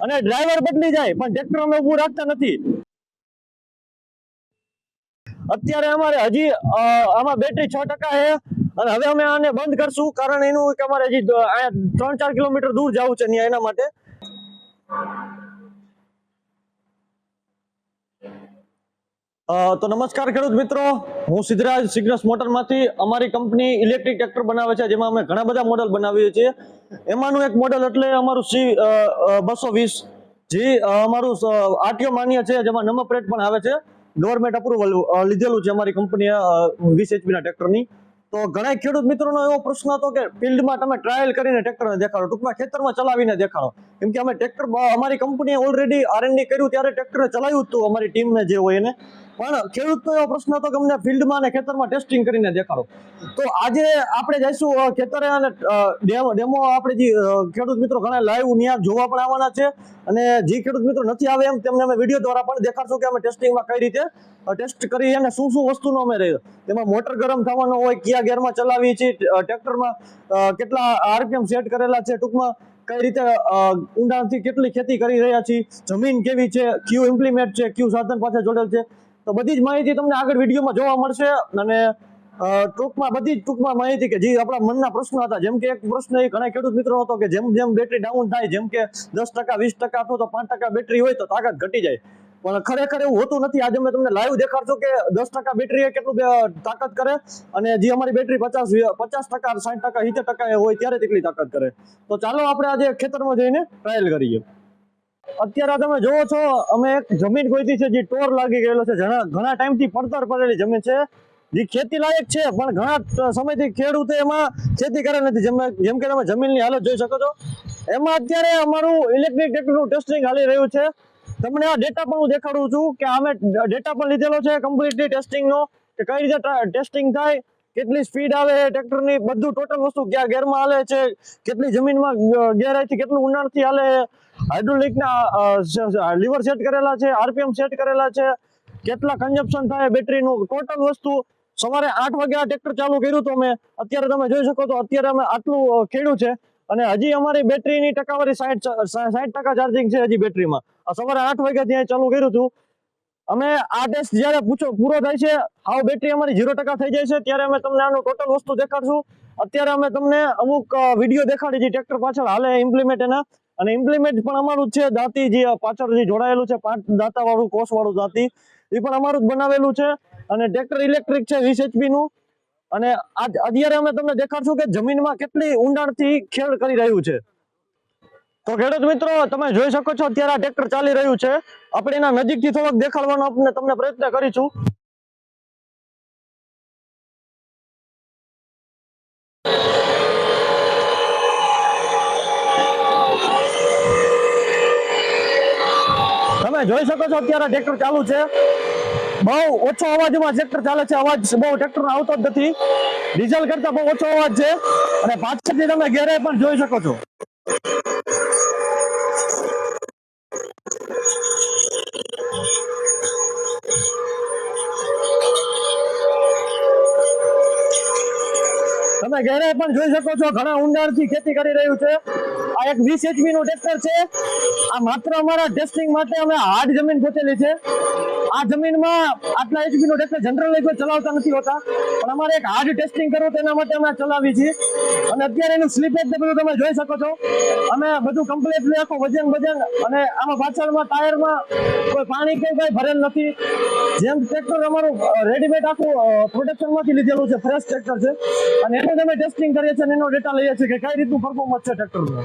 અને ડ્રાઈવર બદલી જાય પણ ટ્રેક્ટર અમે ઊભું રાખતા નથી। અત્યારે અમારે હજી આમાં બેટરી 6% છે અને હવે અમે આને બંધ કરશું કારણ એનું કે અમારે હજી 3-4 કિલોમીટર દૂર જવું છે ત્યાં એના માટે। તો નમસ્કાર ખેડૂત મિત્રો, હું સિદ્ધરાજ સિગ્નસ મોટરમાંથી। અમારી કંપની ઇલેક્ટ્રિક ટ્રેક્ટર બનાવે છે જેમાં અમે ઘણા બધા મોડલ બનાવીએ છીએ। એમાંનું એક મોડલ એટલે અમારું C220 જે અમારું આરટીઓ માન્ય છે, જેમાં નંબર પ્લેટ પણ આવે છે, ગવર્મેન્ટ અપ્રુવલ લીધેલું છે અમારી કંપનીએ 20 HP ના ટ્રેક્ટરની। તો ઘણા ખેડૂત મિત્રોનો એવો પ્રશ્ન હતો કે ફિલ્ડમાં તમે ટ્રાયલ કરીને ટ્રેક્ટરને દેખાડો, ટૂંકમાં ખેતરમાં ચલાવીને દેખાડો, કેમ કે અમે ટ્રેક્ટર અમારી કંપનીએ ઓલરેડી R&D કર્યું ત્યારે ટ્રેક્ટર ચલાવ્યું હતું અમારી ટીમને જે હોય એને, પણ ખેડૂતનો એવો પ્રશ્ન હતો કે અમને ફિલ્ડમાં અને ખેતરમાં ટેસ્ટિંગ કરીને દેખાડો। તો આજે આપણે જઈશું ખેતરે અને ડેમો આપણે જે ખેડૂત મિત્રો ઘણા લાઈવ ત્યાં જોવા પણ આવવાના છે અને જે ખેડૂત મિત્રો નથી આવે એમ તેમને અમે વિડીયો દ્વારા પણ દેખાડશું કે અમે ટેસ્ટિંગમાં કઈ રીતે ટેસ્ટ કરી અને શું શું વસ્તુનો અમે રહ્યો, તેમાં મોટર ગરમ થવાનો હોય, કયા ગેરમાં ચલાવીએ છીએ, ટ્રેક્ટરમાં કેટલા RPM સેટ કરેલા છે, ટૂંકમાં કઈ રીતે ઊંડાણથી કેટલી ખેતી કરી રહ્યા છીએ, જમીન કેવી છે, કયું ઇમ્પ્લિમેન્ટ છે, કયું સાધન પાછળ જોડેલ છે, તો બધી જ માહિતી તમને આગળ વિડીયોમાં જોવા મળશે। અને ટૂંકમાં માહિતી કે જે આપણા મનના પ્રશ્નો હતા, જેમ કે એક પ્રશ્ન એ ઘણા ખેડૂત મિત્રો હતો કે જેમ જેમ બેટરી ડાઉન થાય, જેમ કે 10%, 20% અથવા તો 5% બેટરી હોય તો તાકાત ઘટી જાય, પણ ખરેખર એવું હોતું નથી। આજે મેં તમને લાઈવ દેખાડશું કે 10% બેટરી કેટલું તાકાત કરે અને જે અમારી બેટરી 50%, 60%, 70% હોય ત્યારે તેટલી તાકાત કરે। તો ચાલો આપણે આજે ખેતરમાં જઈને ટ્રાયલ કરીએ। અત્યારે તમે જોવો છો અમે એક જમીન ગોતી છે જે ટોર લાગી ગયેલો છે, ઘણા ટાઈમથી પડતર પડેલી જમીન છે, જે ખેતી લાયક છે પણ ઘણા સમયથી ખેડૂતે એમાં ખેતી કરે નથી। જેમ કે તમે જમીનની હાલત જોઈ શકો છો, એમાં અત્યારે અમારું ઇલેક્ટ્રિક ટ્રેક્ટરનું ટેસ્ટિંગ હાલી રહ્યું છે। તમને આ ડેટા પણ હું દેખાડું છું કે અમે ડેટા પણ લીધેલો છે કમ્પ્લીટલી ટેસ્ટિંગનો, કે કઈ રીતે ટેસ્ટિંગ થાય, કેટલી સ્પીડ આવે ટ્રેક્ટરની, બધું ટોટલ વસ્તુ કયા ગેરમાં હાલે છે, કેટલી જમીનમાં ગેરાઈથી કેટલું ઊંડાણથી હાલે, હાઇડ્રોલિકના લીવર સેટ કરેલા છે, RPM સેટ કરેલા છે, કેટલા કન્ઝપ્શન થાય બેટરીનું, ટોટલ વસ્તુ। સવારે 8 વાગે આ ટ્રેક્ટર ચાલુ કર્યું હતું અમે, અત્યારે તમે જોઈ શકો તો અત્યારે અમે આટલું ખેડ્યું છે અને હજી અમારી બેટરીની ટકાવારી 60% ચાર્જિંગ છે હજી બેટરીમાં। સવારે 8 વાગે ત્યાં ચાલુ કર્યું હતું અમે। આ ટેસ્ટ જ્યારે પૂરો થાય છે, હાવ બેટરી અમારી 0% થઈ જાય છે, ત્યારે અમે તમને આનું ટોટલ વસ્તુ દેખાડશું। અત્યારે અમે તમને અમુક વિડીયો દેખાડી જે ટ્રેક્ટર પાછળ હાલે ઇમ્પ્લિમેન્ટ એના, અને ઇમ્પ્લિમેન્ટ પણ અમારું જ છે, દાંતી જે પાછળ જે જોડાયેલું છે 5 દાંતા વાળું કોસ વાળું દાંતી, એ પણ અમારું જ બનાવેલું છે અને ટ્રેક્ટર ઇલેક્ટ્રિક છે 20 HP નું। અને અત્યારે અમે તમને દેખાડશું કે જમીનમાં કેટલી ઊંડાણથી ખેડ કરી રહ્યું છે। તો ખેડૂત મિત્રો તમે જોઈ શકો છો અત્યારે આ ટ્રેક્ટર ચાલી રહ્યું છે, આપણે એના નજીકથી થોડોક દેખાડવાનો તમને પ્રયત્ન કરીશું। તમે જોઈ શકો છો અત્યારે ટ્રેક્ટર ચાલુ છે, બહુ ઓછો અવાજમાં ટ્રેક્ટર ચાલે છે, અવાજ બહુ ટ્રેક્ટરનો આવતો જ નથી, ડીઝલ કરતા બહુ ઓછો અવાજ છે અને પાછળથી તમે ગેરાઈ પણ જોઈ શકો છો। તમે ગેરાઈ પણ જોઈ શકો છો, ઘણા ઊંડાણથી ખેતી કરી રહ્યું છે। આ એક 20 HP નું ટ્રેક્ટર છે, આ માત્ર અમારા ટેસ્ટિંગ માટે અમે હાર્ડ જમીન ગોતેલી છે। આ જમીનમાં આટલા HP નું ટ્રેક્ટર જનરલી કોઈ ચલાવતા નથી હોતા, પણ અમારે એક હાર્ડ ટેસ્ટિંગ કરવું તેના માટે અમે ચલાવી છીએ। અને અત્યારે એનું સ્લીપેજ ને બધું તમે જોઈ શકો છો, અમે બધું કમ્પ્લીટલી આખું વજન અને આમાં પાછળમાં ટાયરમાં કોઈ પાણી કે કઈ ભરેલ નથી, જેમ ટ્રેક્ટર અમારું રેડીમેડ આખું પ્રોડક્શનમાંથી લીધેલું છે, ફ્રેશ ટ્રેક્ટર છે અને એનું અમે ટેસ્ટિંગ કરીએ છીએ અને એનો ડેટા લઈએ છીએ કે કઈ રીતનું પરફોર્મન્સ છે ટ્રેક્ટરનું।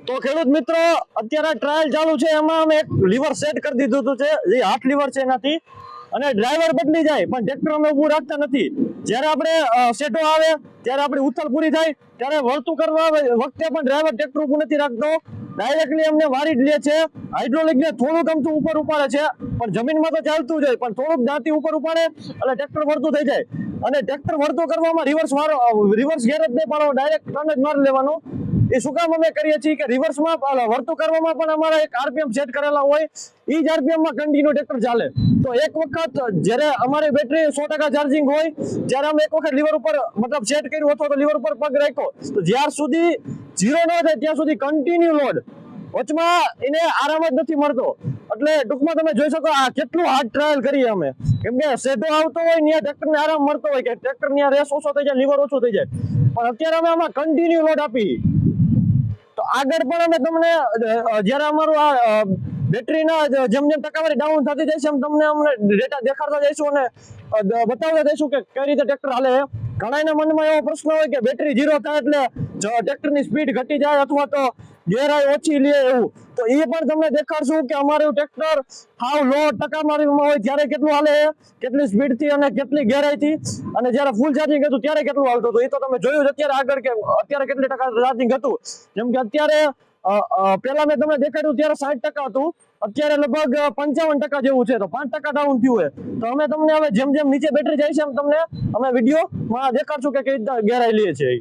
તો ખેડૂત મિત્રો અત્યારે ટ્રાયલ ચાલુ છે, એમાં અમે એક લીવર સેટ કરી દીધું છે, જે હાથ લીવર છે એનાથી, અને ડ્રાઈવર બદલી જાય પણ ટ્રેક્ટર અમે ઊભું રાખતા નથી. જ્યારે આપણે સેટો આવે ત્યારે આપણી ઉથલ પૂરી થાય ત્યારે વળતું કરવા વખતે પણ ડ્રાઈવર ટ્રેક્ટર ઊભું નથી રાખતો, ડાયરેક્ટલી અમને વારી જ લે છે. હાઇડ્રોલિક ને થોડુંક અમથું ઉપર ઉપાડે છે, પણ જમીનમાં તો ચાલતું જ હોય, પણ થોડુંક દાંતી ઉપર ઉપાડે એટલે ટ્રેક્ટર વળતું થઈ જાય. અને ટ્રેક્ટર વળતું કરવામાં રિવર્સ ગેર જ નહીં પાડો, ડાયરેક્ટ ટર્ન જ મારી લેવાનો. એ શું કામ અમે કરીએ છીએ કે રિવર્સમાં વળતું કરવામાં પણ અમારા એક આરપીએમ સેટ કરેલા હોય, એ જ આરપીએમમાં કન્ટિન્યુ ટ્રેક્ટર ચાલે. તો એક વખત જ્યારે અમારી બેટરી 100% ચાર્જિંગ હોય ત્યારે અમે એક વખત લીવર ઉપર મતલબ સેટ કર્યું અથવા તો લીવર ઉપર પગ રાખ્યો, તો જ્યાર સુધી ઝીરો ન થાય ત્યાં સુધી કન્ટિન્યુ લોડ, વચમાં એને આરામ જ નથી મળતો. એટલે ટૂંકમાં તમે જોઈ શકો આ કેટલું હાર્ડ ટ્રાયલ કરીએ અમે, કેમ કે સેટો આવતો હોય ત્યાં ટ્રેક્ટરને આરામ મળતો હોય કે ટ્રેક્ટર ત્યાં રેસ ઓછો થઈ જાય, લીવર ઓછું થઈ જાય, પણ અત્યારે અમે આમાં કન્ટિન્યુ લોડ આપી. તો આગળ પણ અમે તમને જ્યારે અમારું આ બેટરીના જેમ જેમ ટકાવારી ડાઉન થતી જાય છે એમ તમને અમને ડેટા દેખાડતા જઈશું અને બતાવતા જઈશું કે કઈ રીતે ટ્રેક્ટર હાલે. ઘણાના મનમાં એવો પ્રશ્ન હોય કે બેટરી ઝીરો થાય એટલે ટ્રેક્ટરની સ્પીડ ઘટી જાય અથવા તો ગેરાઈ ઓછી લે એવું, તો એ પણ તમને દેખાડશું કે અમારું ટ્રેક્ટર હાવ લો ટકાવારીમાં હોય ત્યારે કેટલું હાલે, કેટલી સ્પીડથી અને કેટલી ગેરાઈથી, અને જ્યારે ફૂલ ચાર્જિંગ હતું ત્યારે કેટલું હાલતું હતું. એ તો તમે જોયું જ અત્યારે આગળ કે અત્યારે કેટલી ટકા ચાર્જિંગ હતું. જેમ કે અત્યારે પેલા મેં તમને દેખાડ્યું ત્યારે 60% હતું, અત્યારે લગભગ 55% જેવું છે, તો 5% ડાઉન થયું હોય. તો અમે તમને હવે જેમ જેમ નીચે બેટરી જાય છે એમ તમને અમે વિડીયોમાં દેખાડશું કે કઈ રીતે ગેરાઈ લે છે.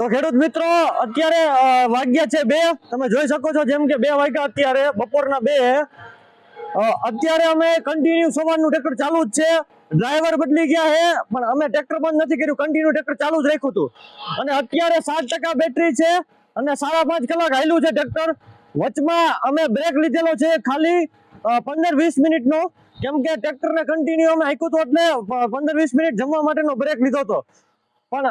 તો ખેડૂત મિત્રો અત્યારે વાગ્યા છે 2, તમે જોઈ શકો છો જેમ કે 2 વાગ્યા અત્યારે બપોરના 2. અત્યારે અમે કન્ટિન્યુ સવારનું ટ્રેક્ટર ચાલુ જ છે, ડ્રાઈવર બદલી ગયા છે પણ અમે ટ્રેક્ટર બંધ નથી કર્યું, કન્ટિન્યુ ટ્રેક્ટર ચાલુ જ રાખ્યું હતું. અને અત્યારે 60% બેટરી છે અને 5.5 કલાક હાલ્યું છે ટ્રેક્ટર. વચમાં અમે બ્રેક લીધેલો છે ખાલી 15-20 મિનિટનો, કેમ કે ટ્રેક્ટરને કન્ટિન્યુ અમે હાંક્યું હતું એટલે 15-20 મિનિટ જમવા માટેનો બ્રેક લીધો હતો. પણ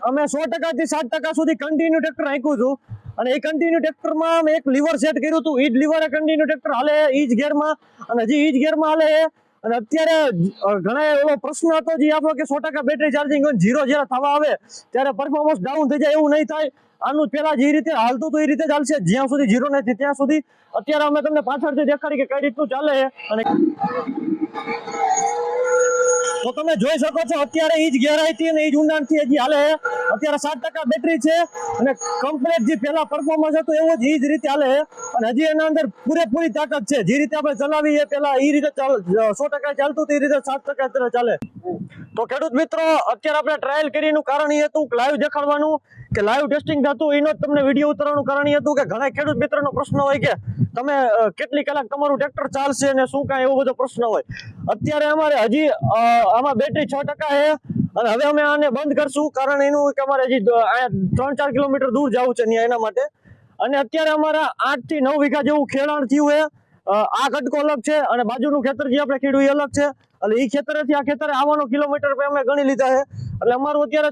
અમે 100% થી 60% સુધી કન્ટિન્યુ ટ્રેક્ટર હાંક્યું હતું. અને એ કન્ટિન્યુ ટ્રેક્ટરમાં અમે એક લીવર સેટ કર્યું હતું, એ જ લીવરે કન્ટિન્યુ ટ્રેક્ટર હાલે એ જ ગેરમાં, અને હજી એ જ ગેરમાં હાલે. અને અત્યારે ઘણા એવો પ્રશ્ન હતો જે આપણો કે 100% બેટરી ચાર્જિંગ હોય, ઝીરો જ્યારે થવા આવે ત્યારે પરફોર્મન્સ ડાઉન થઈ જાય, એવું નહીં થાય. આનું પેલા જે રીતે હાલતું હતું એ રીતે ચાલશે, જ્યાં સુધી ઝીરો નથી ત્યાં સુધી. અત્યારે અમે તમને પાછળથી દેખાડી કે કઈ રીતનું ચાલે. અને તો તમે જોઈ શકો છો અત્યારે એ જ ગેરાઈથી અને એ જ ઊંડાણથી હજી હાલે. અત્યારે 7% બેટરી છે અને કમ્પ્લીટ જે પેલા પરફોર્મન્સ હતું એવું જ એ જ રીતે હાલે. અને હજી એના અંદર પૂરેપૂરી તાકાત છે, જે રીતે આપણે ચલાવીએ પેલા એ રીતે 100% ચાલતું હતું એ રીતે 7% અત્યારે ચાલે. તો ખેડૂત મિત્રો અત્યારે આપણે ટ્રાયલ કરીનું કારણ એ હતું કે લાઈવ દેખાડવાનું, કે લાઈવ ટેસ્ટિંગ થતું, એનો જ તમને વિડીયો ઉતારવાનું કારણ એ હતું કે ઘણા ખેડૂત મિત્રોનો પ્રશ્ન હોય કે તમે કેટલી કલાક તમારું ટ્રેક્ટર ચાલશે ને શું કાંઈ એવો બધો પ્રશ્ન હોય. અત્યારે અમારે હજી આમાં બેટરી 6% છે અને હવે અમે આને બંધ કરશું, કારણ એનું કે અમારે હજી 3-4 કિલોમીટર દૂર જવું છે ત્યાં એના માટે. અને અત્યારે અમારા 8 થી 9 વીઘા જેવું ખેડાણ થયું છે. આ કટકો અલગ છે અને બાજુનું ખેતર જે આપણે ખેડ્યું એ અલગ છે, એટલે એ ખેતરેથી આ ખેતરે આવવાનો કિલોમીટર અમે ગણી લીધા છે. એટલે અમારું અત્યારે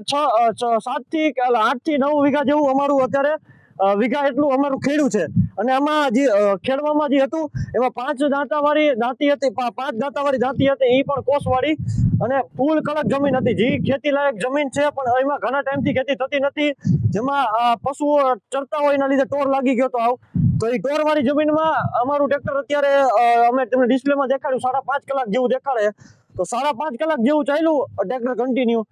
8 થી 9 વીઘા જેવું અમારું અત્યારે વીઘા એટલું અમારું ખેડ્યું છે. અને આમાં જે ખેડવામાં જે હતું એમાં 5 દાંતાવાળી દાંતી હતી, 5 દાંતાવાળી દાંતી હતી, એ પણ કોસવાળી અને ફૂલ કડક જમીન હતી, જે ખેતી લાયક જમીન છે પણ એમાં ઘણા ટાઈમથી ખેતી થતી નથી, જેમાં પશુઓ ચરતા હોય એના લીધે ટોર લાગી ગયો તો તો એ ટોર વાળી જમીનમાં અમારું ટ્રેક્ટર અત્યારે અમે તમને ડિસ્પ્લેમાં દેખાડ્યું 5.5 કલાક જેવું દેખાડે. તો 5.5 કલાક જેવું ચાલ્યું ટ્રેક્ટર કન્ટિન્યુ.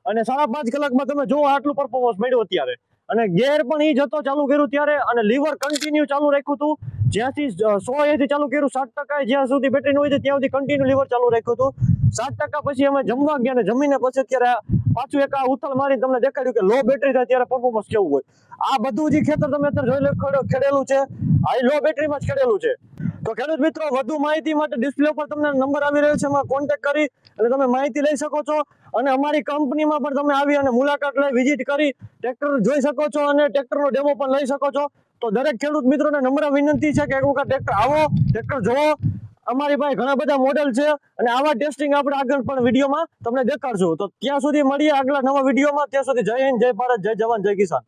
અને 5.5 કલાકમાં તમે જો આટલું પરફોર્મન્સ મળ્યું અત્યારે. અને ગેર પણ ઈ જતો ચાલુ કર્યું ત્યારે, અને લીવર કન્ટિન્યુ ચાલુ રાખ્યું હતું. જ્યાંથી 100 થી ચાલુ કર્યું 60% જ્યાં સુધી બેટરી ન હોય ત્યાં સુધી કન્ટિન્યુ લીવર ચાલુ રાખ્યું હતું. 7% પછી અમે જમવા ગયા, ને જમીને પછી અત્યારે પાછું એક આ ઉથલ મારી તમને દેખાડ્યું કે લો બેટરી થાય ત્યારે પરફોર્મન્સ કેવું હોય. આ બધું જે ખેતર તમે અત્યારે જોઈ લો ખેડેલું છે, આ લો બેટરીમાં જ ખેડેલું છે. તો ખેડૂત મિત્રો, વધુ માહિતી માટે ડિસ્પ્લે પર તમને નંબર આવી રહ્યો છે, એમાં કોન્ટેક્ટ કરી અને તમે માહિતી લઈ શકો છો. અને અમારી કંપનીમાં પણ તમે આવી અને મુલાકાત લઈ વિઝિટ કરી ટ્રેક્ટર જોઈ શકો છો અને ટ્રેક્ટરનો ડેમો પણ લઈ શકો છો. તો દરેક ખેડૂત મિત્રોને નમ્ર વિનંતી છે કે એક વખત ટ્રેક્ટર આવો, ટ્રેક્ટર જોવો. અમારી પાસે ઘણા બધા મોડેલ છે અને આવા ટેસ્ટિંગ આપણે આગળ પણ વિડીયોમાં તમને દેખાડશું. તો ત્યાં સુધી મળીએ આગલા નવા વિડીયોમાં. ત્યાં સુધી જય હિન્દ, જય ભારત, જય જવાન, જય કિસાન.